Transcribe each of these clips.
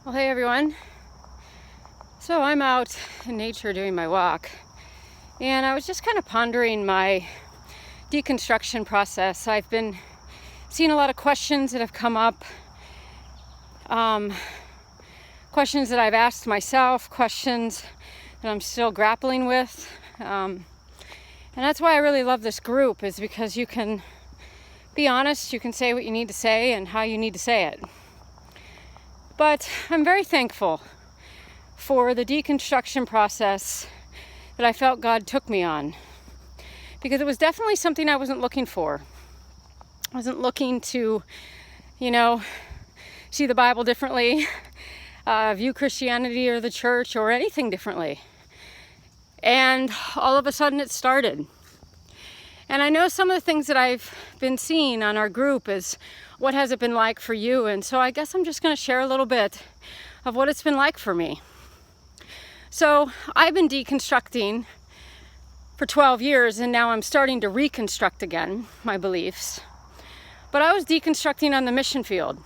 Well, hey everyone. So I'm out in nature doing my walk, and I was just kind of pondering my deconstruction process. I've been seeing a lot of questions that have come up, questions that I've asked myself, questions that I'm still grappling with. And that's why I really love this group, is because you can be honest, you can say what you need to say and how you need to say it. But I'm very thankful for the deconstruction process that I felt God took me on, because it was definitely something I wasn't looking for. I wasn't looking to, see the Bible differently, view Christianity or the church or anything differently. And all of a sudden it started. And I know some of the things that I've been seeing on our group is, what has it been like for you? And so I guess I'm just going to share a little bit of what it's been like for me. So I've been deconstructing for 12 years, and now I'm starting to reconstruct again my beliefs. But I was deconstructing on the mission field,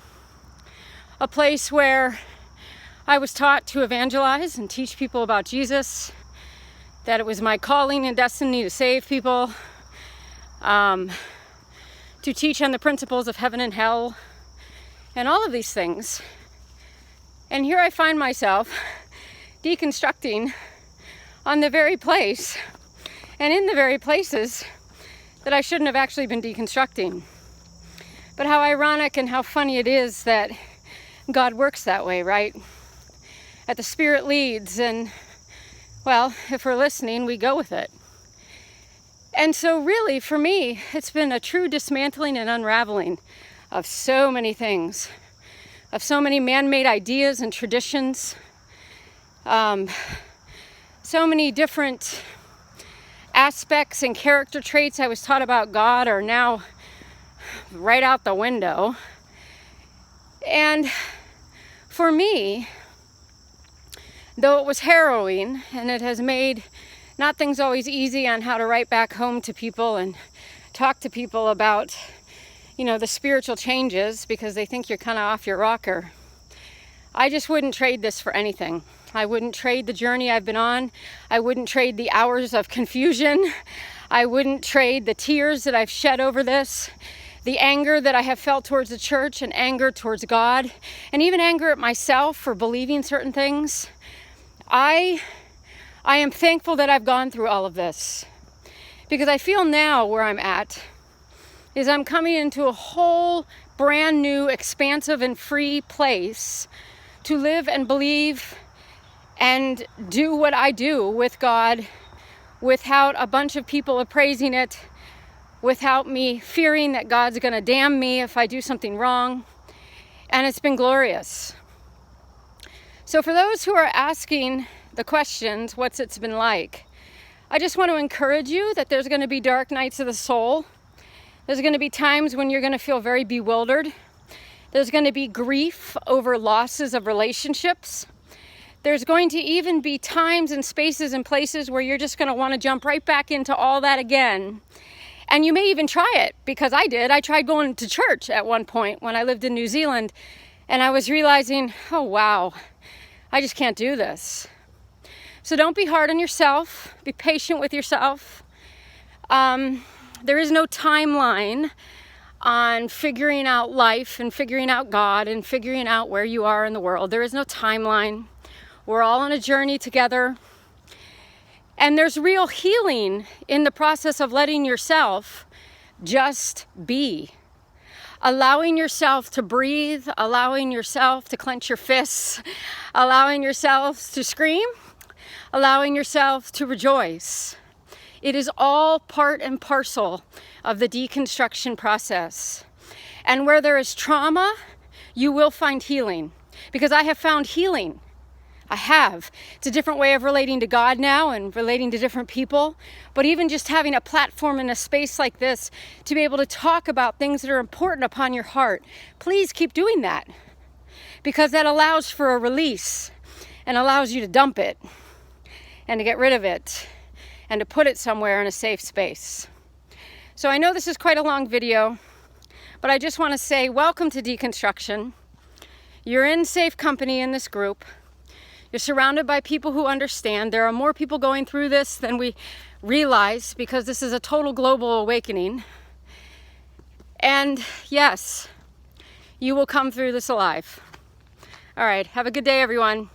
a place where I was taught to evangelize and teach people about Jesus, that it was my calling and destiny to save people, to teach on the principles of heaven and hell, and all of these things. And here I find myself deconstructing on the very place and in the very places that I shouldn't have actually been deconstructing. But how ironic and how funny it is that God works that way, right? That the Spirit leads, and, well, if we're listening, we go with it. And so really, for me, it's been a true dismantling and unraveling of so many things, of so many man-made ideas and traditions, so many different aspects and character traits I was taught about God are now right out the window. And for me, though it was harrowing, and it has made not things always easy on how to write back home to people and talk to people about, the spiritual changes, because they think you're kind of off your rocker. I just wouldn't trade this for anything. I wouldn't trade the journey I've been on. I wouldn't trade the hours of confusion. I wouldn't trade the tears that I've shed over this, the anger that I have felt towards the church, and anger towards God, and even anger at myself for believing certain things. I am thankful that I've gone through all of this, because I feel now where I'm at is I'm coming into a whole brand new, expansive and free place to live and believe and do what I do with God without a bunch of people appraising it, without me fearing that God's going to damn me if I do something wrong. And it's been glorious. So for those who are asking the questions, what's it's been like, I just want to encourage you that there's going to be dark nights of the soul. There's going to be times when you're going to feel very bewildered. There's going to be grief over losses of relationships. There's going to even be times and spaces and places where you're just going to want to jump right back into all that again. And you may even try it, because I did. I tried going to church at one point when I lived in New Zealand, and I was realizing, oh wow, I just can't do this. So don't be hard on yourself. Be patient with yourself. There is no timeline on figuring out life and figuring out God and figuring out where you are in the world. There is no timeline. We're all on a journey together. And there's real healing in the process of letting yourself just be. Allowing yourself to breathe, allowing yourself to clench your fists, allowing yourself to scream, allowing yourself to rejoice. It is all part and parcel of the deconstruction process. And where there is trauma, you will find healing. Because I have found healing. I have. It's a different way of relating to God now and relating to different people. But even just having a platform in a space like this to be able to talk about things that are important upon your heart, please keep doing that. Because that allows for a release and allows you to dump it and to get rid of it and to put it somewhere in a safe space. So I know this is quite a long video, but I just want to say welcome to deconstruction. You're in safe company in this group. You're surrounded by people who understand. There are more people going through this than we realize because this is a total global awakening. And yes, you will come through this alive. All right, have a good day, everyone.